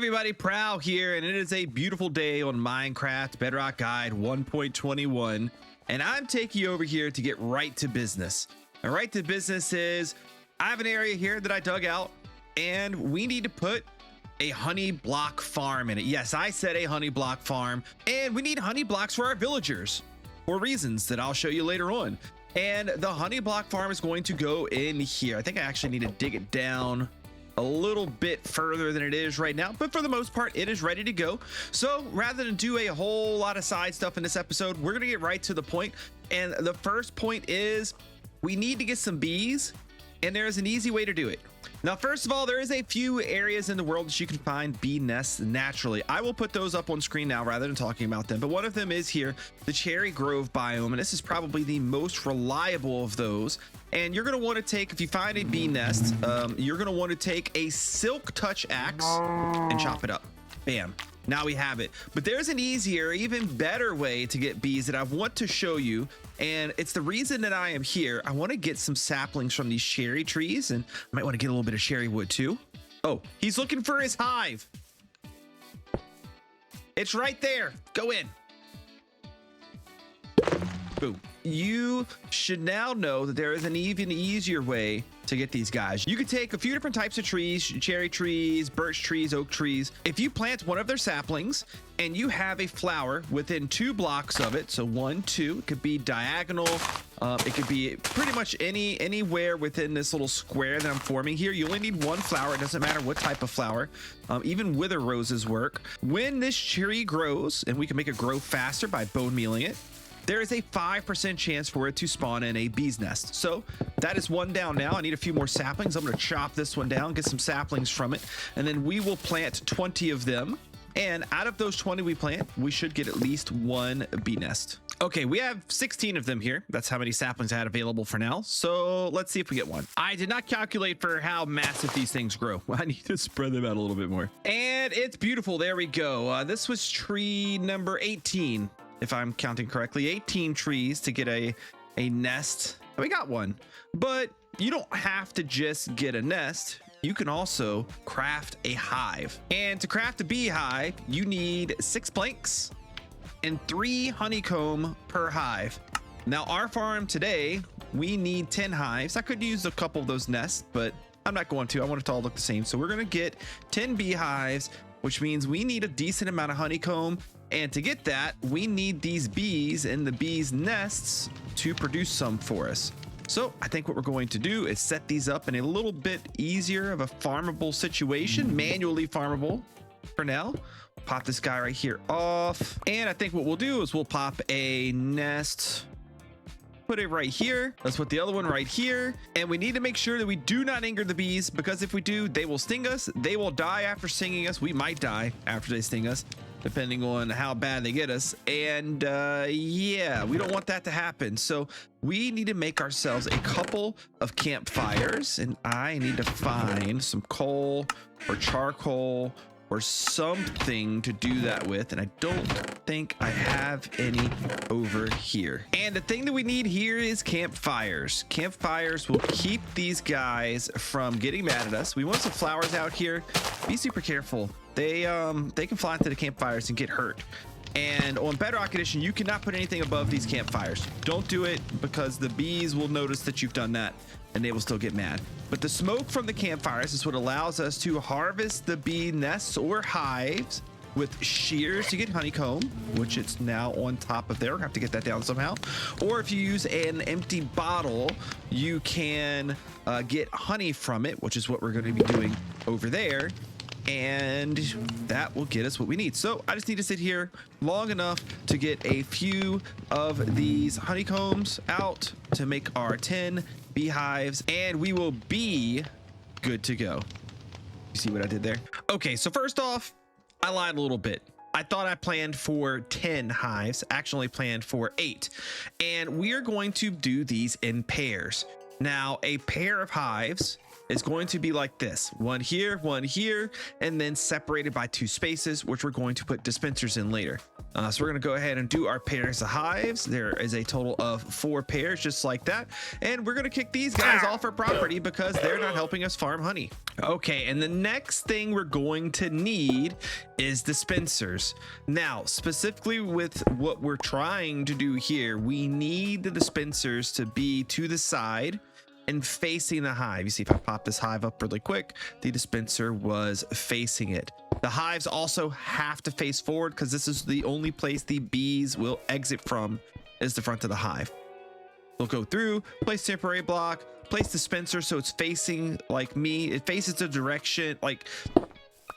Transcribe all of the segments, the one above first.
everybody, Prowl here, and it is a beautiful day on Minecraft Bedrock Guide 1.21, and I'm taking you over here to get right to business. And right to business is, I have an area here that I dug out, and we need to put a honey block farm in it. Yes, I said a honey block farm, and we need honey blocks for our villagers for reasons that I'll show you later on. And the honey block farm is going to go in here. I think I actually need to dig it down a little bit further than it is right now, but for the most part it is ready to go. So rather than do a whole lot of side stuff in this episode, we're gonna get right to the point. And the first point is we need to get some bees, and there is an easy way to do it. Now, first of all, there is a few areas in the world that you can find bee nests naturally. I will put those up on screen now rather than talking about them, but one of them is here, the Cherry Grove biome, and this is probably the most reliable of those. And you're going to want to take, if you find a bee nest, you're going to want to take a silk touch axe and chop it up. Bam. Now we have it. But there's an easier, even better way to get bees that I want to show you. And it's the reason that I am here. I want to get some saplings from these cherry trees, and I might want to get a little bit of cherry wood too. Oh, he's looking for his hive. It's right there. Go in. Boom. You should now know that there is an even easier way to get these guys. You could take a few different types of trees, cherry trees, birch trees, oak trees. If you plant one of their saplings and you have a flower within 2 blocks of it, so 1, 2, it could be diagonal, it could be pretty much anywhere within this little square that I'm forming here. You only need 1 flower. It doesn't matter what type of flower. Even wither roses work. When this tree grows, and we can make it grow faster by bone mealing it, there is a 5% chance for it to spawn in a bee's nest. So that is 1 down now. I need a few more saplings. I'm going to chop this one down, get some saplings from it, and then we will plant 20 of them. And out of those 20 we plant, we should get at least 1 bee nest. Okay, we have 16 of them here. That's how many saplings I had available for now. So let's see if we get one. I did not calculate for how massive these things grow. I need to spread them out a little bit more. And it's beautiful. There we go. This was tree number 18. If I'm counting correctly, 18 trees to get a nest. We got one, but you don't have to just get a nest. You can also craft a hive. And to craft a beehive, you need 6 planks and 3 honeycomb per hive. Now, our farm today, we need 10 hives. I could use a couple of those nests, but I'm not going to. I want it to all look the same. So we're going to get 10 beehives, which means we need a decent amount of honeycomb. And to get that, we need these bees and the bees' nests to produce some for us. So I think what we're going to do is set these up in a little bit easier of a farmable situation, manually farmable for now. Pop this guy right here off. And I think what we'll do is we'll pop a nest, put it right here. Let's put the other one right here. And we need to make sure that we do not anger the bees, because if we do, they will sting us. They will die after stinging us. We might die after they sting us, depending on how bad they get us. And yeah, we don't want that to happen. So we need to make ourselves a couple of campfires, and I need to find some coal or charcoal or something to do that with, and I don't think I have any over here. And the thing that we need here is campfires. Campfires will keep these guys from getting mad at us. We want some flowers out here. Be super careful. They can fly into the campfires and get hurt. And on Bedrock Edition, you cannot put anything above these campfires. Don't do it, because the bees will notice that you've done that and they will still get mad. But the smoke from the campfires is what allows us to harvest the bee nests or hives with shears to get honeycomb, which it's now on top of there. I have to get that down somehow. Or if you use an empty bottle, you can get honey from it, which is what we're going to be doing over there. And that will get us what we need. So I just need to sit here long enough to get a few of these honeycombs out to make our 10 beehives, and we will be good to go. You see what I did there? Okay, so first off, I lied a little bit. I thought I planned for 10 hives, actually planned for 8. And we are going to do these in pairs. Now, a pair of hives is going to be like this: one here, and then separated by 2 spaces, which we're going to put dispensers in later. So we're going to go ahead and do our pairs of hives. There is a total of 4 pairs, just like that. And we're going to kick these guys off our property because they're not helping us farm honey. Okay, and the next thing we're going to need is dispensers. Now, specifically with what we're trying to do here, we need the dispensers to be to the side and facing the hive. You see, if I pop this hive up really quick, the dispenser was facing it. The hives also have to face forward because this is the only place the bees will exit from, is the front of the hive. They'll go through, place temporary block, place dispenser so it's facing like me. It faces the direction, like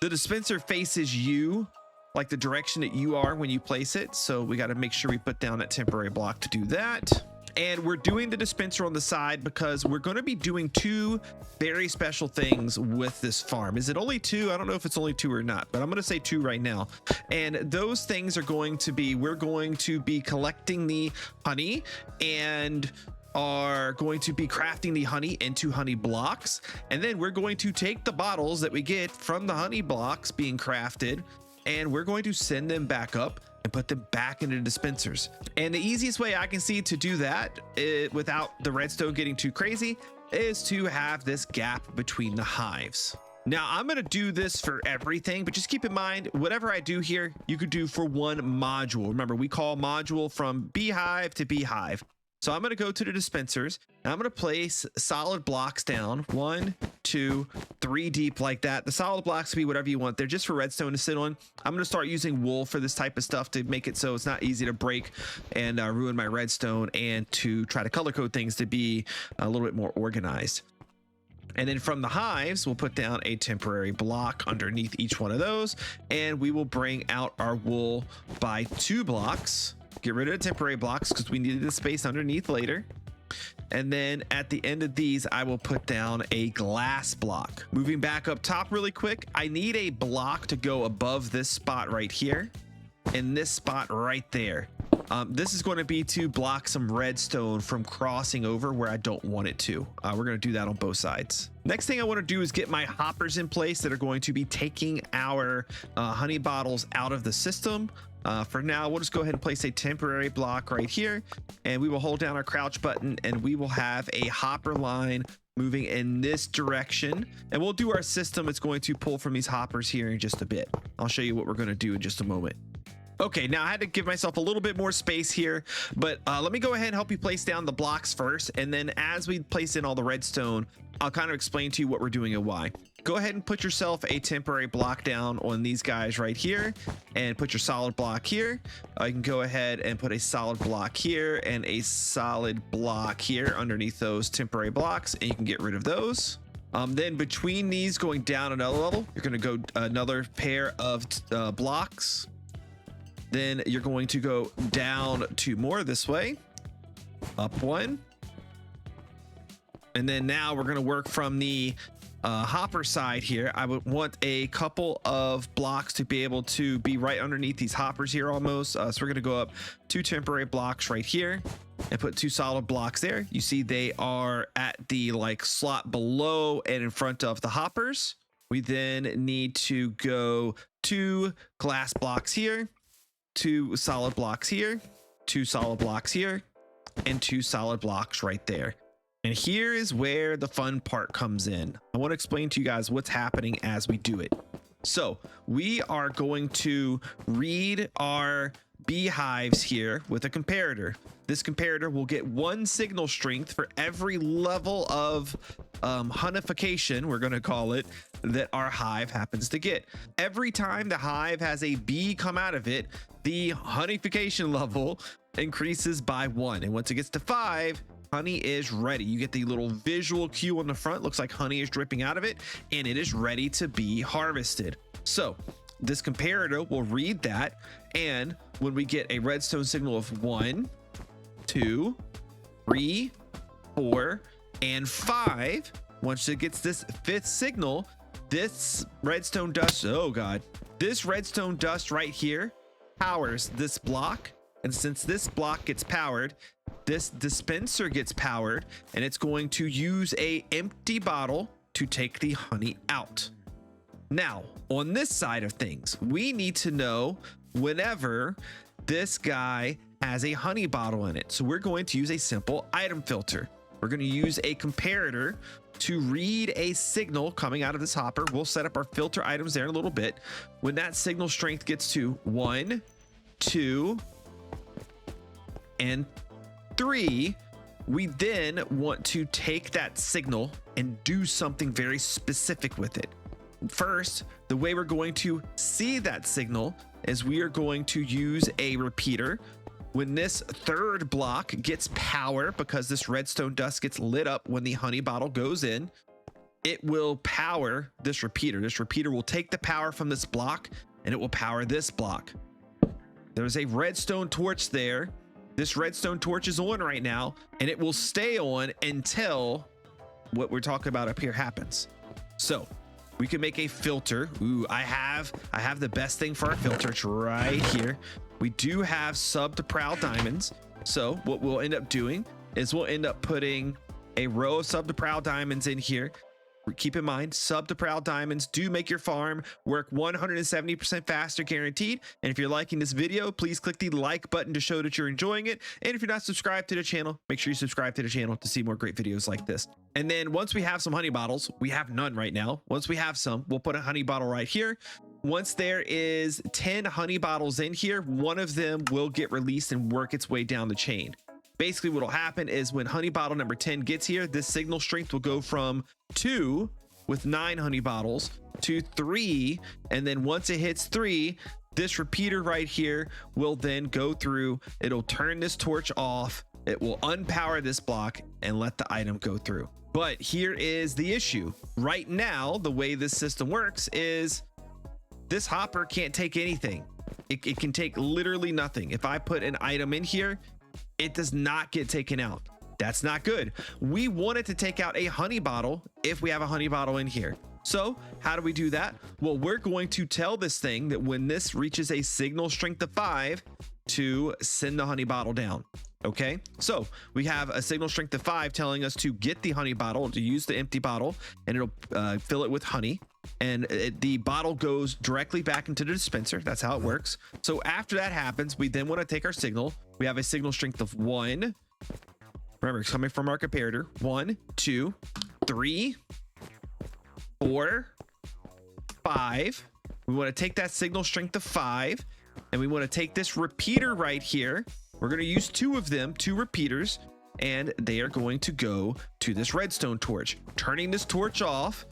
the dispenser faces you, like the direction that you are when you place it. So we got to make sure we put down that temporary block to do that. And we're doing the dispenser on the side because we're going to be doing 2 very special things with this farm. Is it only 2? I don't know if it's only 2 or not, but I'm going to say 2 right now. And those things are going to be, we're going to be collecting the honey and are going to be crafting the honey into honey blocks. And then we're going to take the bottles that we get from the honey blocks being crafted, and we're going to send them back up and put them back into dispensers. And the easiest way I can see to do that without the redstone getting too crazy is to have this gap between the hives. Now I'm going to do this for everything, but just keep in mind, whatever I do here, you could do for one module. Remember, we call module from beehive to beehive. So I'm going to go to the dispensers and I'm going to place solid blocks down 1, 2, 3 deep like that. The solid blocks can be whatever you want. They're just for redstone to sit on. I'm going to start using wool for this type of stuff to make it so it's not easy to break and ruin my redstone, and to try to color code things to be a little bit more organized. And then from the hives, we'll put down a temporary block underneath each one of those, and we will bring out our wool by 2 blocks. Get rid of the temporary blocks because we needed the space underneath later. And then at the end of these, I will put down a glass block. Moving back up top really quick, I need a block to go above this spot right here and this spot right there. This is going to be to block some redstone from crossing over where I don't want it to. We're going to do that on both sides. Next thing I want to do is get my hoppers in place that are going to be taking our honey bottles out of the system. For now, we'll just go ahead and place a temporary block right here, and we will hold down our crouch button and we will have a hopper line moving in this direction, and we'll do our system. It's going to pull from these hoppers here in just a bit. I'll show you what we're going to do in just a moment. Okay, now I had to give myself a little bit more space here, but let me go ahead and help you place down the blocks first, and then as we place in all the redstone, I'll kind of explain to you what we're doing and why. Go ahead and put yourself a temporary block down on these guys right here, and put your solid block here. You can go ahead and put a solid block here and a solid block here underneath those temporary blocks, and you can get rid of those. Then between these, going down another level, you're going to go another pair of blocks. Then you're going to go down 2 more this way, up 1. And then now we're going to work from the hopper side here. I would want a couple of blocks to be able to be right underneath these hoppers here almost. So we're going to go up 2 temporary blocks right here and put 2 solid blocks there. You see they are at the slot below and in front of the hoppers. We then need to go 2 glass blocks here, 2 solid blocks here, 2 solid blocks here, and 2 solid blocks right there. And here is where the fun part comes in. I want to explain to you guys what's happening as we do it. So we are going to read our beehives here with a comparator. This comparator will get 1 signal strength for every level of honeyfication, we're going to call it, that our hive happens to get. Every time the hive has a bee come out of it, the honeyfication level increases by 1. And once it gets to 5, honey is ready. You get the little visual cue on the front. Looks like honey is dripping out of it, and it is ready to be harvested. So this comparator will read that, and when we get a redstone signal of 1, 2, 3, 4, and 5, once it gets this 5th signal, this redstone dust, oh god, this redstone dust right here powers this block. And since this block gets powered, this dispenser gets powered, and it's going to use a empty bottle to take the honey out. Now, on this side of things, we need to know whenever this guy has a honey bottle in it. So we're going to use a simple item filter. We're going to use a comparator to read a signal coming out of this hopper. We'll set up our filter items there in a little bit. When that signal strength gets to 1, 2, and 3, we then want to take that signal and do something very specific with it. First, the way we're going to see that signal is we are going to use a repeater. When this third block gets power, because this redstone dust gets lit up when the honey bottle goes in, it will power this repeater. This repeater will take the power from this block and it will power this block. There's a redstone torch there. This redstone torch is on right now, and it will stay on until what we're talking about up here happens. So we can make a filter. Ooh, I have the best thing for our filter. It's right here. We do have sub to Prowl diamonds. So what we'll end up doing is we'll end up putting a row of sub to Prowl diamonds in here. Keep in mind, sub to Prowl diamonds do make your farm work 170% faster, guaranteed. And if you're liking this video, please click the like button to show that you're enjoying it. And if you're not subscribed to the channel, make sure you subscribe to the channel to see more great videos like this. And then once we have some honey bottles, we have none right now. Once we have some, we'll put a honey bottle right here. Once there is 10 honey bottles in here, one of them will get released and work its way down the chain. Basically, what will happen is when honey bottle number 10 gets here, this signal strength will go from 2 with 9 honey bottles to 3. And then once it hits 3, this repeater right here will then go through. It'll turn this torch off. It will unpower this block and let the item go through. But here is the issue. Right now, the way this system works is this hopper can't take anything. It can take literally nothing. If I put an item in here, it does not get taken out. That's not good. We want it to take out a honey bottle if we have a honey bottle in here. So how do we do that? Well, we're going to tell this thing that when this reaches a signal strength of 5 to send the honey bottle down. Okay, so we have a signal strength of 5 telling us to get the honey bottle, to use the empty bottle, and it'll fill it with honey. And the bottle goes directly back into the dispenser. That's how it works. So after that happens, we then want to take our signal. We have a signal strength of 1. Remember, it's coming from our comparator. 1, 2, 3, 4, 5. We want to take that signal strength of 5, and we want to take this repeater right here. We're going to use 2 of them, 2 repeaters, and they are going to go to this redstone torch, turning this torch off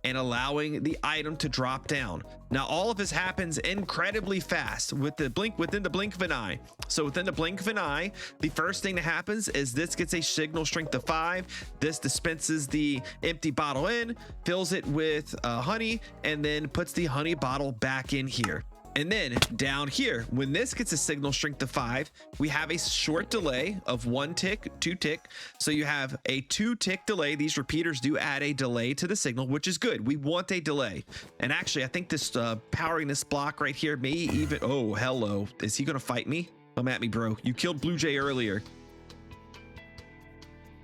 and allowing the item to drop down. Now, all of this happens incredibly fast within the blink of an eye. So within the blink of an eye, the first thing that happens is this gets a signal strength of 5. This dispenses the empty bottle in, fills it with honey, and then puts the honey bottle back in here. And then down here, when this gets a signal strength of 5, we have a short delay of 1 tick, 2 tick. So you have a 2 tick delay. These repeaters do add a delay to the signal, which is good. We want a delay. And actually, I think this powering this block right here may even, oh, hello. Is he going to fight me? Come at me, bro. You killed Blue Jay earlier.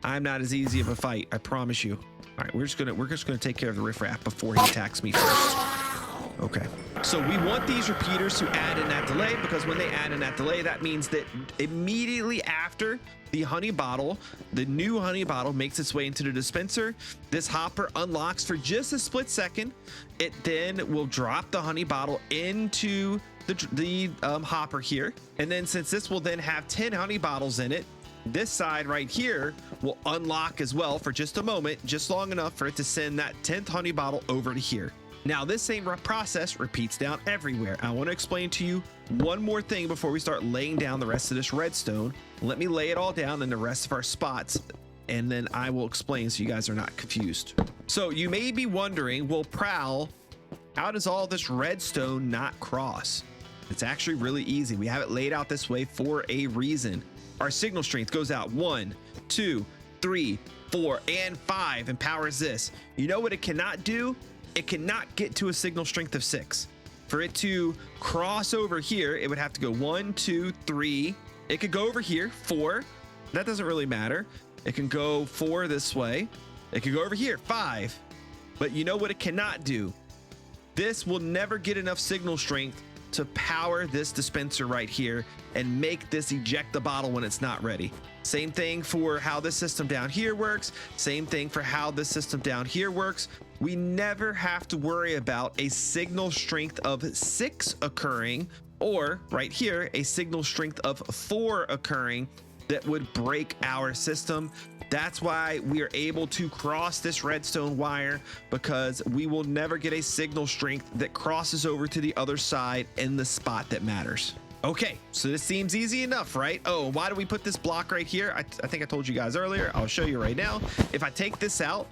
I'm not as easy of a fight, I promise you. All right, we're just gonna take care of the riffraff before he attacks me first. Okay, so we want these repeaters to add in that delay, because when they add in that delay, that means that immediately after the honey bottle, the new honey bottle makes its way into the dispenser, this hopper unlocks for just a split second. It then will drop the honey bottle into the hopper here. And then since this will then have 10 honey bottles in it, this side right here will unlock as well for just a moment, just long enough for it to send that 10th honey bottle over to here. Now, this same process repeats down everywhere. I want to explain to you one more thing before we start laying down the rest of this redstone. Let me lay it all down in the rest of our spots, and then I will explain so you guys are not confused. So you may be wondering, well, Prowl, how does all this redstone not cross? It's actually really easy. We have it laid out this way for a reason. Our signal strength goes out 1, 2, 3, 4, and 5 and powers this. You know what it cannot do? It cannot get to a signal strength of 6. For it to cross over here, it would have to go 1, 2, 3. It could go over here, 4. That doesn't really matter. It can go 4 this way. It could go over here, 5. But you know what it cannot do? This will never get enough signal strength to power this dispenser right here and make this eject the bottle when it's not ready. Same thing for how this system down here works. Same thing for how this system down here works. We never have to worry about a signal strength of 6 occurring, or right here, a signal strength of 4 occurring that would break our system. That's why we are able to cross this redstone wire, because we will never get a signal strength that crosses over to the other side in the spot that matters. Okay, so this seems easy enough, right? Oh, why do we put this block right here? I think I told you guys earlier. I'll show you right now. If I take this out,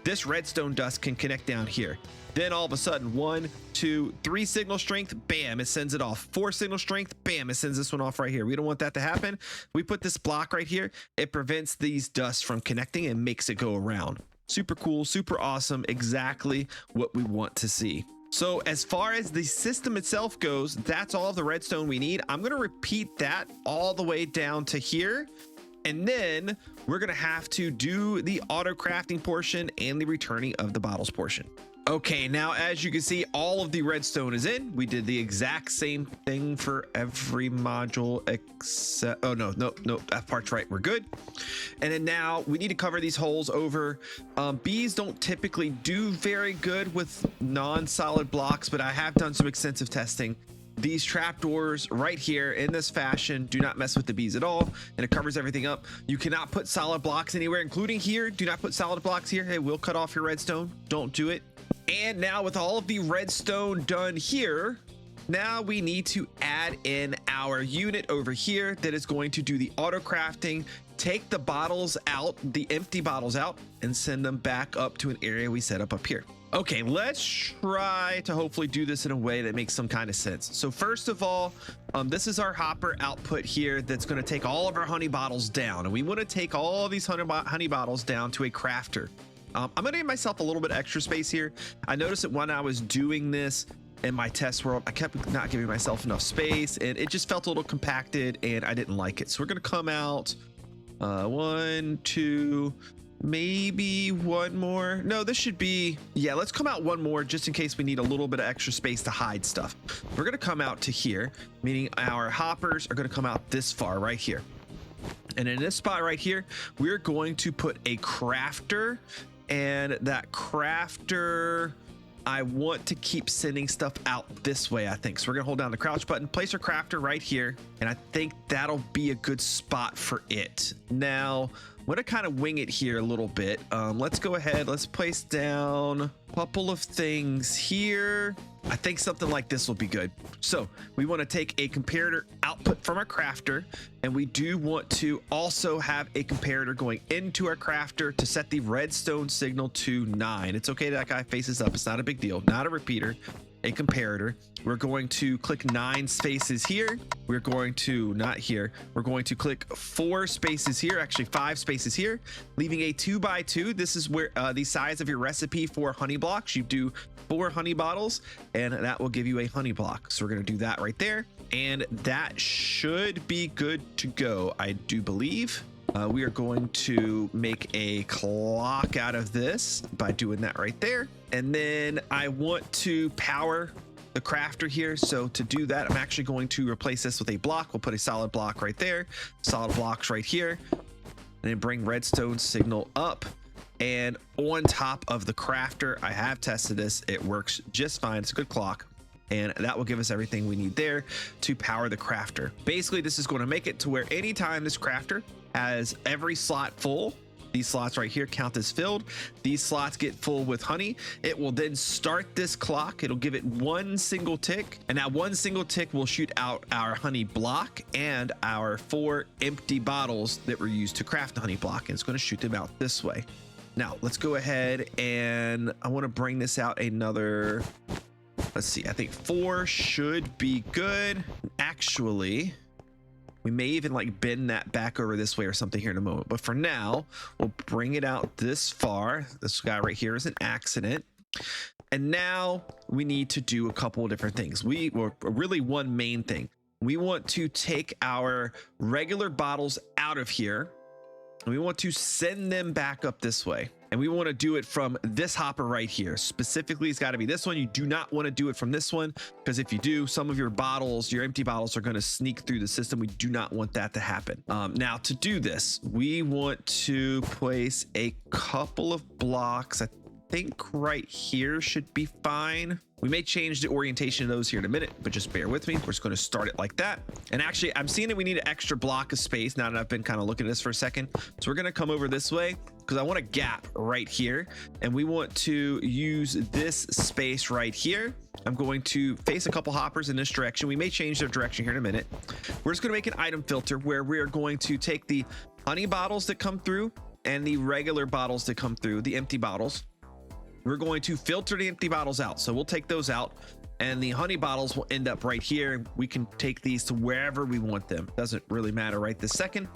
this redstone dust can connect down here. Then all of a sudden, 1, 2, 3 signal strength, bam, it sends it off. 4 signal strength, bam, it sends this one off right here. We don't want that to happen. We put this block right here. It prevents these dusts from connecting and makes it go around. Super cool, super awesome, exactly what we want to see. So as far as the system itself goes, that's all the redstone we need. I'm going to repeat that all the way down to here. And then we're going to have to do the auto crafting portion and the returning of the bottles portion. Okay, now as you can see, all of the redstone is in. We did the exact same thing for every module except, oh no, that part's right, we're good. And then now we need to cover these holes over. Bees don't typically do very good with non-solid blocks, but I have done some extensive testing. These trapdoors right here in this fashion do not mess with the bees at all, and it covers everything up. You cannot put solid blocks anywhere, including here. Do not put solid blocks here. It will cut off your redstone. Don't do it. And now with all of the redstone done here, now we need to add in our unit over here that is going to do the auto crafting, take the bottles out, the empty bottles out, and send them back up to an area we set up here. Okay, let's try to hopefully do this in a way that makes some kind of sense. So first of all, this is our hopper output here that's going to take all of our honey bottles down, and we want to take all of these honey bottles down to a crafter. I'm going to give myself a little bit extra space here. I noticed that when I was doing this in my test world, I kept not giving myself enough space, and it just felt a little compacted, and I didn't like it. So we're going to come out 1, 2, maybe 1 more. No, this should be, yeah, let's come out 1 more just in case we need a little bit of extra space to hide stuff. We're going to come out to here, meaning our hoppers are going to come out this far right here. And in this spot right here, we're going to put a crafter, and that crafter, I want to keep sending stuff out this way, I think. So we're gonna hold down the crouch button, place our crafter right here, and I think that'll be a good spot for it. Now, I'm gonna kind of wing it here a little bit. Let's go ahead, let's place down a couple of things here. I think something like this will be good. So we want to take a comparator output from our crafter, and we do want to also have a comparator going into our crafter to set the redstone signal to 9. It's okay that guy faces up. It's not a big deal. Not a repeater, a comparator. We're going to click 9 spaces here. We're going to, not here, we're going to click 4 spaces here, actually 5 spaces here, leaving a 2x2. This is where the size of your recipe for honey blocks. You do 4 honey bottles, and that will give you a honey block. So we're going to do that right there, and that should be good to go, I do believe. We are going to make a clock out of this by doing that right there. And then I want to power the crafter here. So to do that, I'm actually going to replace this with a block. We'll put a solid block right there, solid blocks right here, and then bring redstone signal up. And on top of the crafter, I have tested this. It works just fine. It's a good clock. And that will give us everything we need there to power the crafter. Basically, this is going to make it to where anytime this crafter has every slot full, these slots right here count as filled. These slots get full with honey. It will then start this clock. It'll give it 1 single tick, and that 1 single tick will shoot out our honey block and our 4 empty bottles that were used to craft the honey block. And it's going to shoot them out this way. Now let's go ahead, and I want to bring this out another, let's see, I think 4 should be good. Actually, we may even like bend that back over this way or something here in a moment. But for now, we'll bring it out this far. This guy right here is an accident. And now we need to do a couple of different things. Really one main thing. We want to take our regular bottles out of here, and we want to send them back up this way. And we want to do it from this hopper right here. Specifically, it's got to be this one. You do not want to do it from this one, because if you do, some of your bottles, your empty bottles, are going to sneak through the system. We do not want that to happen. Now, to do this, we want to place a couple of blocks. I think right here should be fine. We may change the orientation of those here in a minute, but just bear with me. We're just going to start it like that. And actually, I'm seeing that we need an extra block of space now that I've been kind of looking at this for a second. So we're going to come over this way, because I want a gap right here, and we want to use this space right here. I'm going to face a couple hoppers in this direction. We may change their direction here in a minute. We're just going to make an item filter where we are going to take the honey bottles that come through and the regular bottles that come through, the empty bottles. We're going to filter the empty bottles out. So we'll take those out, and the honey bottles will end up right here. We can take these to wherever we want them. Doesn't really matter right this second.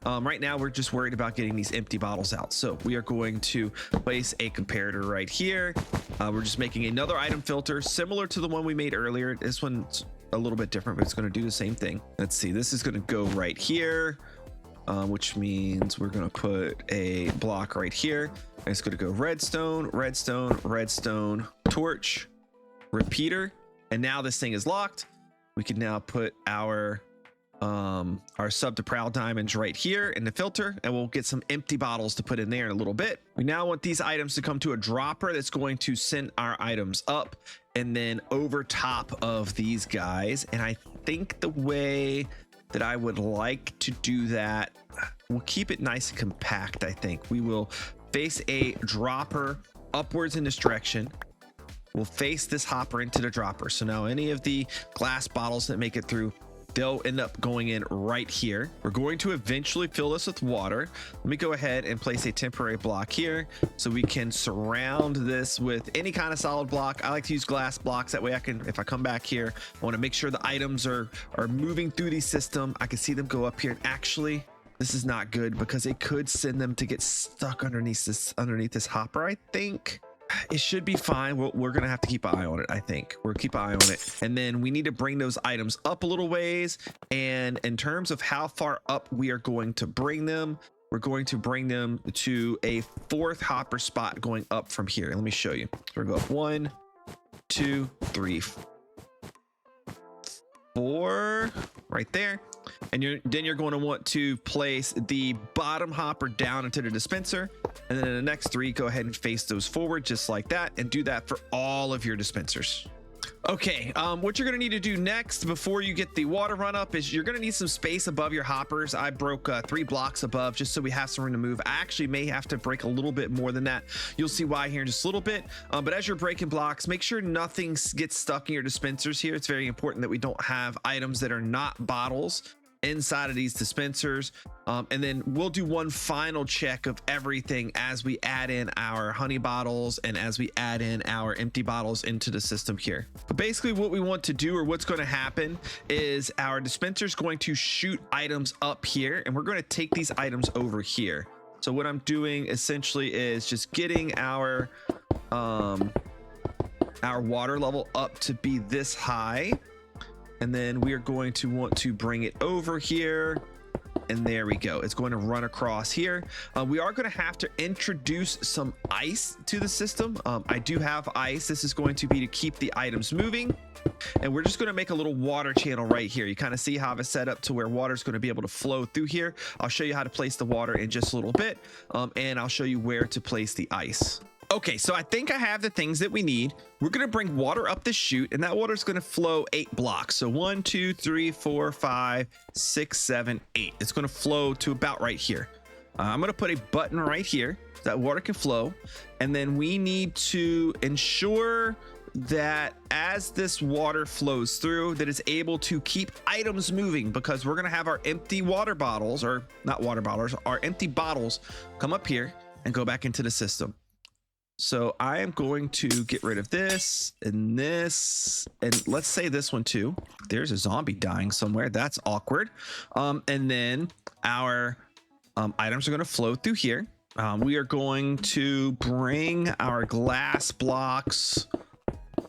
Right now, we're just worried about getting these empty bottles out. So we are going to place a comparator right here. We're just making another item filter similar to the one we made earlier. This one's a little bit different, but it's going to do the same thing. Let's see. This is going to go right here, which means we're going to put a block right here. And it's going to go redstone, redstone, redstone, torch, repeater. And now this thing is locked. We can now put our sub to Prowl diamonds right here in the filter, and we'll get some empty bottles to put in there in a little bit. We now want these items to come to a dropper that's going to send our items up and then over top of these guys. And I think the way that I would like to do that, we'll keep it nice and compact. I think we will face a dropper upwards in this direction. We'll face this hopper into the dropper. So now any of the glass bottles that make it through, they'll end up going in right here. We're going to eventually fill this with water. Let me go ahead and place a temporary block here so we can surround this with any kind of solid block. I like to use glass blocks. That way I can, if I come back here, I want to make sure the items are moving through the system. I can see them go up here. And actually, this is not good because it could send them to get stuck underneath this hopper. I think it should be fine. We're gonna have to keep an eye on it. I think we'll keep an eye on it, and then we need to bring those items up a little ways. And in terms of how far up we are going to bring them, we're going to bring them to a fourth hopper spot going up from here. Let me show you. We're gonna go up 1, 2, 3, 4 right there. And then you're going to want to place the bottom hopper down into the dispenser, and then in the next 3, go ahead and face those forward just like that, and do that for all of your dispensers. Okay, what you're going to need to do next before you get the water run up is you're going to need some space above your hoppers. I broke 3 blocks above just so we have some room to move. I actually may have to break a little bit more than that. You'll see why here in just a little bit. But as you're breaking blocks, make sure nothing gets stuck in your dispensers here. It's very important that we don't have items that are not bottles inside of these dispensers. And then we'll do one final check of everything as we add in our honey bottles and as we add in our empty bottles into the system here. But basically what we want to do, or what's going to happen, is our dispenser is going to shoot items up here, and we're going to take these items over here. So what I'm doing essentially is just getting our water level up to be this high. And then we are going to want to bring it over here, and there we go. It's going to run across here. We are going to have to introduce some ice to the system. I do have ice. This is going to be to keep the items moving. And we're just going to make a little water channel right here. You kind of see how it's set up to where water is going to be able to flow through here. I'll show you how to place the water in just a little bit, and I'll show you where to place the ice. Okay, so I think I have the things that we need. We're going to bring water up the chute, and that water is going to flow 8 blocks. So 1, 2, 3, 4, 5, 6, 7, 8. It's going to flow to about right here. I'm going to put a button right here so that water can flow. And then we need to ensure that as this water flows through, that it's able to keep items moving, because we're going to have our empty water bottles, or not water bottles, our empty bottles come up here and go back into the system. So I am going to get rid of this, and let's say this one too. There's a zombie dying somewhere. That's awkward. And then our items are going to flow through here. We are going to bring our glass blocks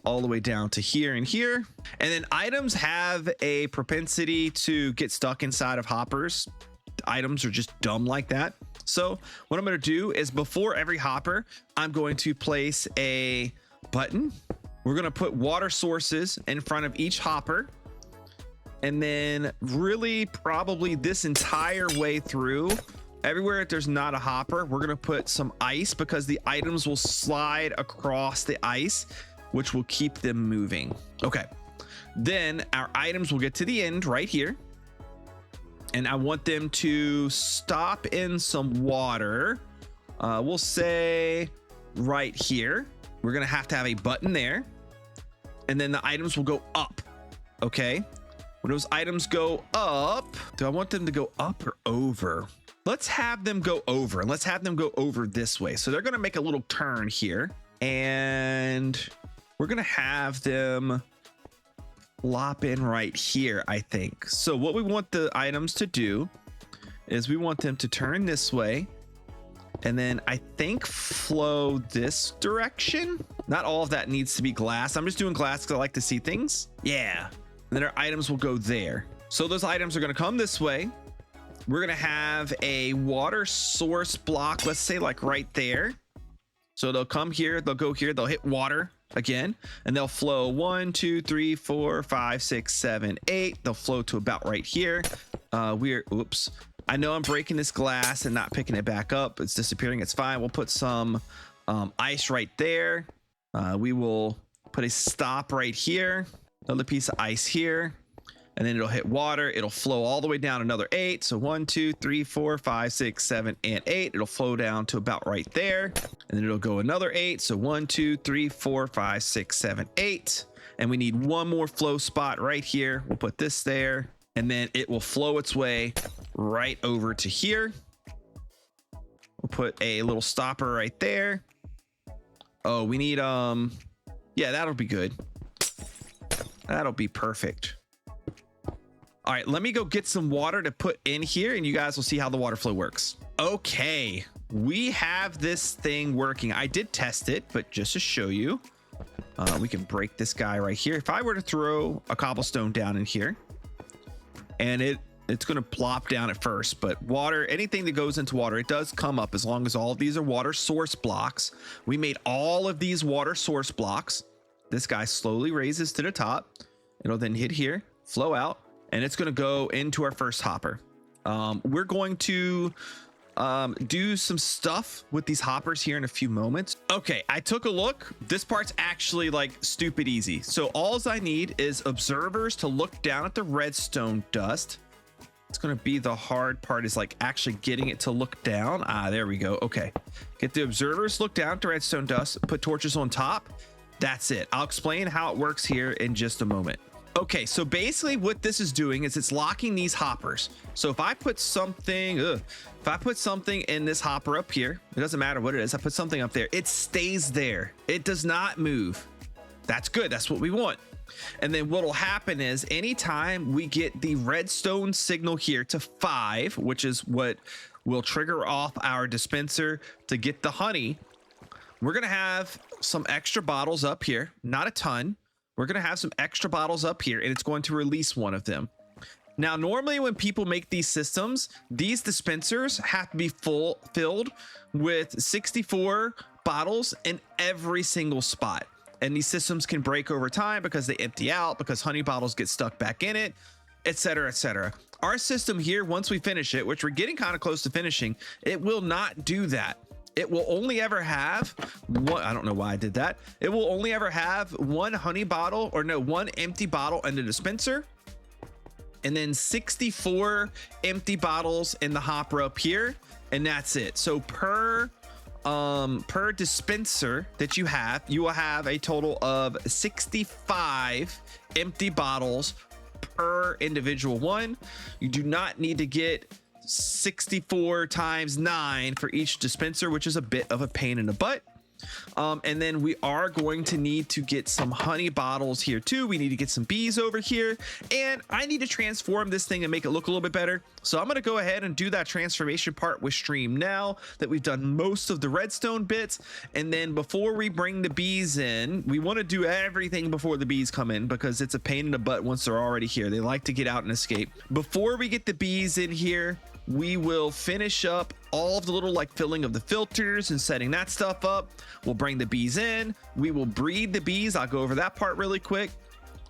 all the way down to here and here. And then items have a propensity to get stuck inside of hoppers. Items are just dumb like that. So what I'm going to do is before every hopper, I'm going to place a button. We're going to put water sources in front of each hopper. And then really probably this entire way through, everywhere that there's not a hopper, we're going to put some ice because the items will slide across the ice, which will keep them moving. Okay. Then our items will get to the end right here. And I want them to stop in some water. We'll say right here. We're going to have a button there. And then the items will go up. Okay. When those items go up, do I want them to go up or over? Let's have them go over. Let's have them go over this way. So they're going to make a little turn here. And we're going to have them lop in right here, I think. So what we want the items to do is we want them to turn this way. And then I think flow this direction. Not all of that needs to be glass. I'm just doing glass because I like to see things. Yeah. And then our items will go there. So those items are going to come this way. We're going to have a water source block, let's say like right there. So they'll come here, they'll go here, they'll hit water again, and they'll flow 1, 2, 3, 4, 5, 6, 7, 8. They'll flow to about right here. Oops. I know I'm breaking this glass and not picking it back up. It's disappearing. It's fine. We'll put some ice right there. We will put a stop right here. Another piece of ice here. And then it'll hit water. It'll flow all the way down another 8. So 1, 2, 3, 4, 5, 6, 7, and 8. It'll flow down to about right there. And then it'll go another 8. So 1, 2, 3, 4, 5, 6, 7, 8. And we need one more flow spot right here. We'll put this there. And then it will flow its way right over to here. We'll put a little stopper right there. Oh, we need, yeah, that'll be good. That'll be perfect. All right, let me go get some water to put in here and you guys will see how the water flow works. Okay, we have this thing working. I did test it, but just to show you, we can break this guy right here. If I were to throw a cobblestone down in here, and it's going to plop down at first, but water, anything that goes into water, it does come up as long as all of these are water source blocks. We made all of these water source blocks. This guy slowly raises to the top. It'll then hit here, flow out, and it's going to go into our first hopper. We're going to do some stuff with these hoppers here in a few moments. Okay, I took a look. This part's actually like stupid easy. So all I need is observers to look down at the redstone dust. It's going to be the hard part is like actually getting it to look down. There we go. Okay, get the observers, look down at the redstone dust, put torches on top. That's it. I'll explain how it works here in just a moment. Okay, so basically what this is doing is it's locking these hoppers. So if I put something, in this hopper up here, it doesn't matter what it is. I put something up there, it stays there. It does not move. That's good. That's what we want. And then what will happen is anytime we get the redstone signal here to 5, which is what will trigger off our dispenser to get the honey, we're going to have some extra bottles up here, not a ton. We're going to have some extra bottles up here and it's going to release one of them. Now, normally when people make these systems, these dispensers have to be filled with 64 bottles in every single spot. And these systems can break over time because they empty out, because honey bottles get stuck back in it, etc., etc. Our system here, once we finish it, which we're getting kind of close to finishing, it will not do that. It will only ever have one. I don't know why I did that. It will only ever have one honey bottle, or no, one empty bottle in the dispenser, and then 64 empty bottles in the hopper up here, and that's it. So per dispenser that you will have a total of 65 empty bottles per individual one. You do not need to get 64 times 9 for each dispenser, which is a bit of a pain in the butt. And then we are going to need to get some honey bottles here too. We need to get some bees over here, and I need to transform this thing and make it look a little bit better. So I'm going to go ahead and do that transformation part with stream now that we've done most of the redstone bits. And then before we bring the bees in, we want to do everything before the bees come in because it's a pain in the butt once they're already here. They like to get out and escape. Before we get the bees in here, we will finish up all of the little like filling of the filters and setting that stuff up. We'll bring the bees in. We will breed the bees. I'll go over that part really quick,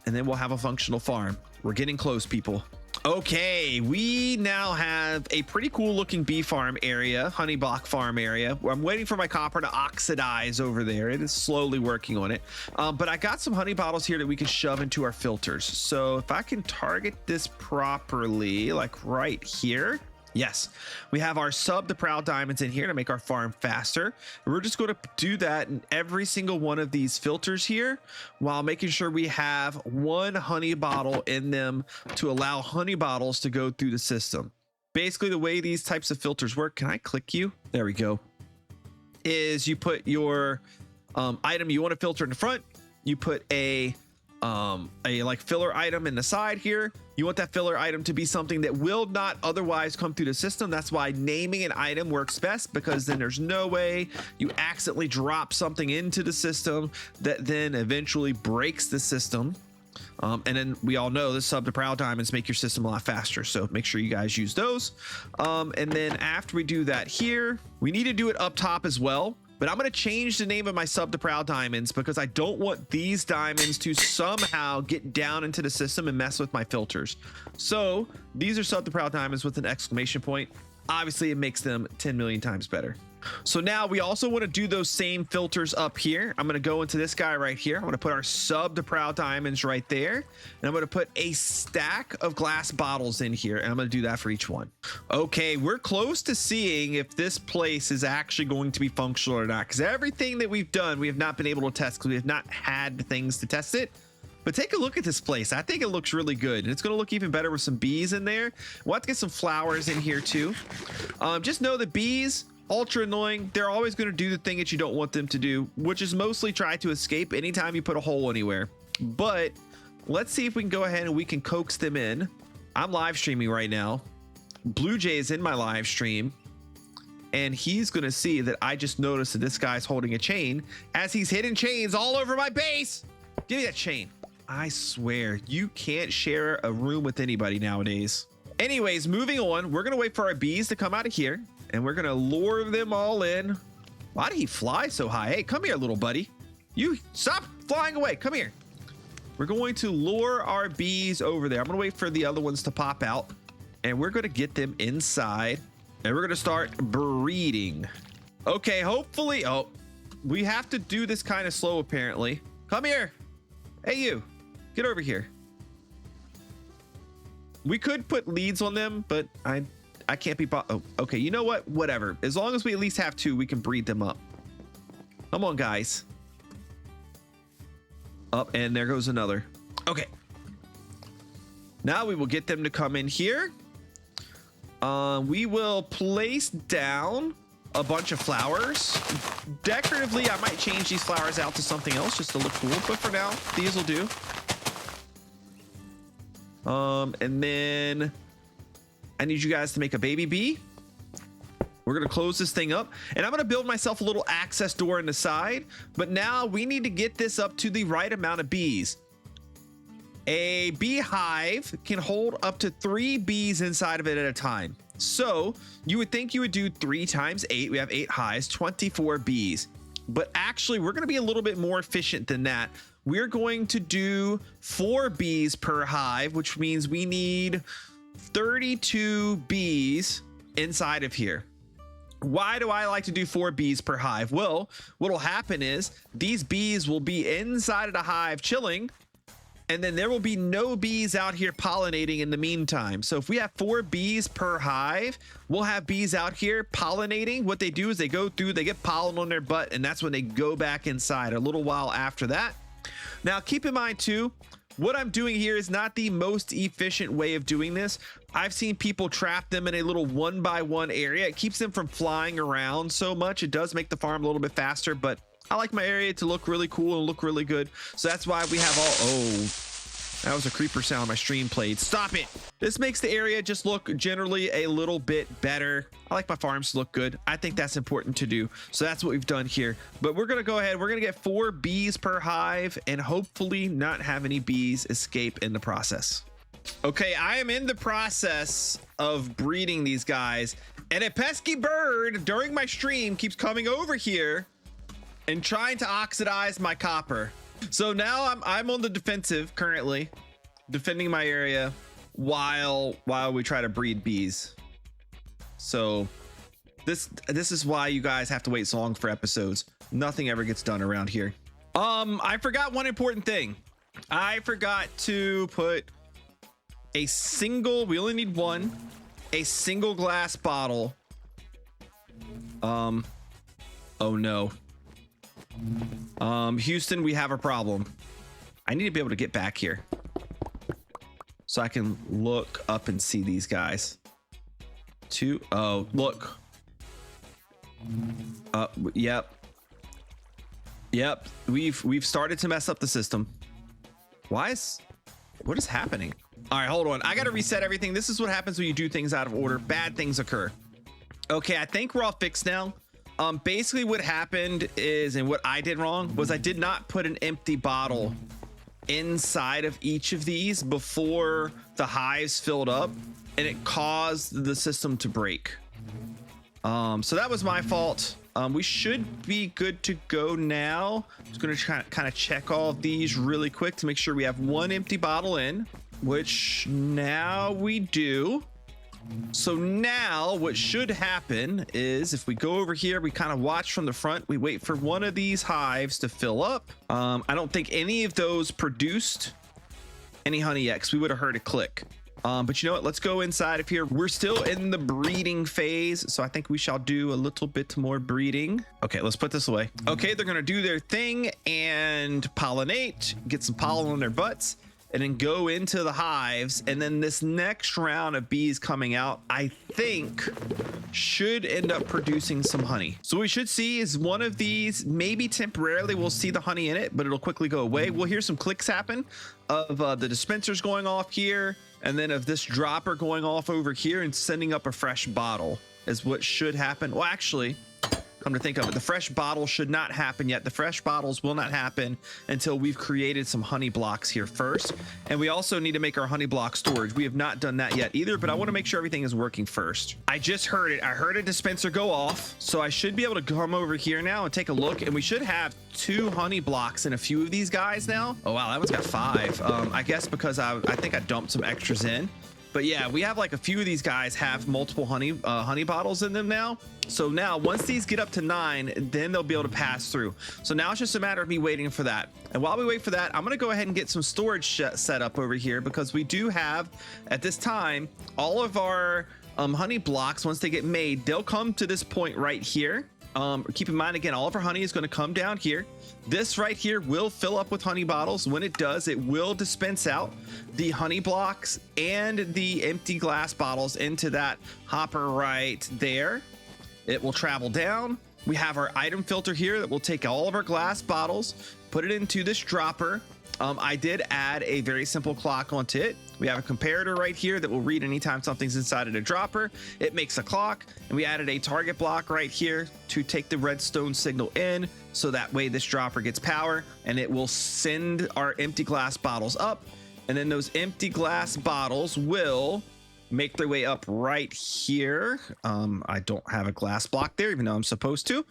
and then we'll have a functional farm. We're getting close, people. Okay, we now have a pretty cool looking bee farm area, honey block farm area. I'm waiting for my copper to oxidize over there. It is slowly working on it. But I got some honey bottles here that we can shove into our filters. So if I can target this properly, like right here. Yes, we have our sub the Prowl diamonds in here to make our farm faster. We're just going to do that in every single one of these filters here, while making sure we have one honey bottle in them to allow honey bottles to go through the system. Basically, the way these types of filters work, can I click you? There we go. Is you put your item you want to filter in the front, you put a like filler item in the side here. You want that filler item to be something that will not otherwise come through the system. That's why naming an item works best, because then there's no way you accidentally drop something into the system that then eventually breaks the system. And then we all know the sub to Prowl diamonds make your system a lot faster, so make sure you guys use those. And then after we do that here, we need to do it up top as well. But I'm going to change the name of my sub to Prowl diamonds because I don't want these diamonds to somehow get down into the system and mess with my filters. So these are sub to Prowl diamonds with an exclamation point. Obviously, it makes them 10 million times better. So now we also want to do those same filters up here. I'm going to go into this guy right here. I'm going to put our sub to Prowl diamonds right there. And I'm going to put a stack of glass bottles in here. And I'm going to do that for each one. Okay, we're close to seeing if this place is actually going to be functional or not. Because everything that we've done, we have not been able to test because we have not had the things to test it. But take a look at this place. I think it looks really good. And it's going to look even better with some bees in there. We'll have to get some flowers in here too. Just know that bees, ultra annoying. They're always going to do the thing that you don't want them to do, which is mostly try to escape anytime you put a hole anywhere. But let's see if we can go ahead and we can coax them in. I'm live streaming right now. Blue Jay is in my live stream, and he's going to see that I just noticed that this guy's holding a chain as he's hitting chains all over my base. Give me that chain. I swear you can't share a room with anybody nowadays. Anyways, moving on, we're going to wait for our bees to come out of here, and we're going to lure them all in. Why did he fly so high? Hey, come here, little buddy. You stop flying away. Come here. We're going to lure our bees over there. I'm going to wait for the other ones to pop out, and we're going to get them inside, and we're going to start breeding. Okay, hopefully. Oh, we have to do this kind of slow, apparently. Come here. Hey, you. Get over here. We could put leads on them, but I can't be oh, okay, you know what? Whatever. As long as we at least have two, we can breed them up. Come on, guys. Up, and there goes another. Okay. Now we will get them to come in here. We will place down a bunch of flowers. Decoratively, I might change these flowers out to something else just to look cool, but for now, these will do. And then I need you guys to make a baby bee. We're going to close this thing up, and I'm going to build myself a little access door in the side, but now we need to get this up to the right amount of bees. A beehive can hold up to 3 bees inside of it at a time. So you would think you would do 3 times 8. We have 8 hives, 24 bees. But actually, we're going to be a little bit more efficient than that. We're going to do 4 bees per hive, which means we need 32 bees inside of here. Why do I like to do 4 bees per hive? Well, what will happen is these bees will be inside of the hive chilling, and then there will be no bees out here pollinating in the meantime. So if we have 4 bees per hive, we'll have bees out here pollinating. What they do is they go through, they get pollen on their butt, and that's when they go back inside a little while after that. Now, keep in mind too, what I'm doing here is not the most efficient way of doing this. I've seen people trap them in a little 1-by-1 area. It keeps them from flying around so much. It does make the farm a little bit faster, but I like my area to look really cool and look really good. So that's why we have all, oh, that was a creeper sound my stream played. Stop it. This makes the area just look generally a little bit better. I like my farms to look good. I think that's important to do. So that's what we've done here. But we're going to go ahead. We're going to get 4 bees per hive and hopefully not have any bees escape in the process. Okay, I am in the process of breeding these guys, and a pesky bird during my stream keeps coming over here and trying to oxidize my copper. So now I'm on the defensive currently, defending my area while we try to breed bees. So this is why you guys have to wait so long for episodes. Nothing ever gets done around here. I forgot one important thing. I forgot to put a single, we only need one, a single glass bottle. Oh no. Houston, we have a problem. I need to be able to get back here so I can look up and see these guys. Oh, look. Yep. We've started to mess up the system. What is happening? All right, hold on. I got to reset everything. This is what happens when you do things out of order. Bad things occur. Okay, I think we're all fixed now. Basically what happened is, and what I did wrong was I did not put an empty bottle inside of each of these before the hives filled up, and it caused the system to break. So that was my fault. We should be good to go now. Just going to kind of check all of these really quick to make sure we have one empty bottle in, which now we do. So now what should happen is if we go over here, we kind of watch from the front, we wait for one of these hives to fill up. I don't think any of those produced any honey yet, because we would have heard it click. But you know what? Let's go inside of here. We're still in the breeding phase, so I think we shall do a little bit more breeding. Okay, let's put this away. Okay, they're gonna do their thing and pollinate, get some pollen on their butts, and then go into the hives. And then this next round of bees coming out, I think should end up producing some honey. So what we should see is one of these, maybe temporarily we'll see the honey in it, but it'll quickly go away. We'll hear some clicks happen of the dispensers going off here, and then of this dropper going off over here and sending up a fresh bottle is what should happen. Well, actually, come to think of it, the fresh bottle should not happen yet. The fresh bottles will not happen until we've created some honey blocks here first. And we also need to make our honey block storage. We have not done that yet either, but I want to make sure everything is working first. I just heard it. I heard a dispenser go off. So I should be able to come over here now and take a look. And we should have 2 honey blocks in a few of these guys now. Oh, wow. That one's got 5. I guess because I think I dumped some extras in. But yeah, we have like a few of these guys have multiple honey bottles in them now. So now once these get up to 9, then they'll be able to pass through. So now it's just a matter of me waiting for that. And while we wait for that, I'm going to go ahead and get some storage set up over here, because we do have at this time all of our honey blocks. Once they get made, they'll come to this point right here. Keep in mind, again, all of our honey is going to come down here. This right here will fill up with honey bottles. When it does, it will dispense out the honey blocks and the empty glass bottles into that hopper right there. It will travel down. We have our item filter here that will take all of our glass bottles, put it into this dropper. I did add a very simple clock onto it. We have a comparator right here that will read anytime something's inside of the dropper. It makes a clock, and we added a target block right here to take the redstone signal in, so that way this dropper gets power and it will send our empty glass bottles up, and then those empty glass bottles will make their way up right here. I don't have a glass block there, even though I'm supposed to.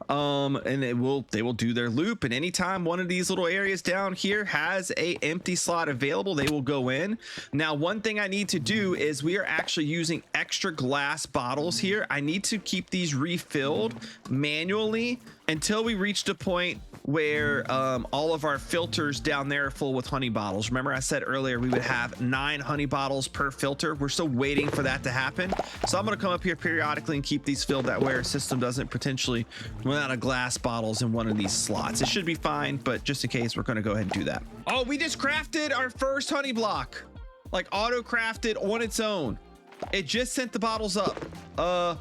And they will do their loop, and anytime one of these little areas down here has a empty slot available, they will go in. Now, one thing I need to do is we are actually using extra glass bottles here. I need to keep these refilled manually until we reach the point where all of our filters down there are full with honey bottles. Remember I said earlier we would have 9 honey bottles per filter. We're still waiting for that to happen. So I'm going to come up here periodically and keep these filled. That way our system doesn't potentially run out of glass bottles in one of these slots. It should be fine, but just in case, we're going to go ahead and do that. Oh, we just crafted our first honey block, like auto crafted on its own. It just sent the bottles up. How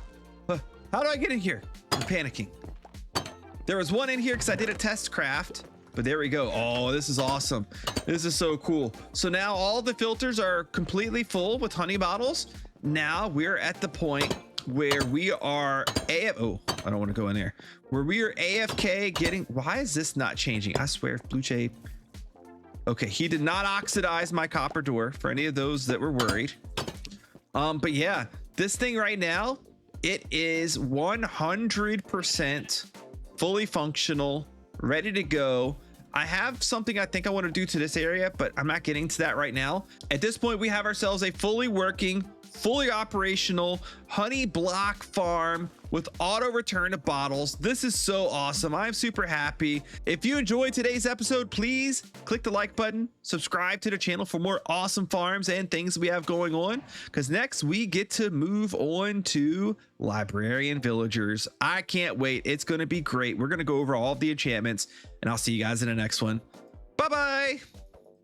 do I get in here? I'm panicking. There was one in here because I did a test craft, but there we go. Oh, this is awesome. This is so cool. So now all the filters are completely full with honey bottles. Now we're at the point where we are oh, I don't want to go in there. Where we are AFK getting, why is this not changing? I swear, Blue Jay. Okay, he did not oxidize my copper door for any of those that were worried. But yeah, this thing right now, it is 100% fully functional, ready to go. I have something I think I want to do to this area, but I'm not getting to that right now. At this point, we have ourselves a fully working, fully operational honey block farm with auto return of bottles. This is so awesome. I'm super happy. If you enjoyed today's episode, please click the like button, subscribe to the channel for more awesome farms and things we have going on, because next we get to move on to librarian villagers. I can't wait. It's going to be great. We're going to go over all of the enchantments, and I'll see you guys in the next one. Bye-bye.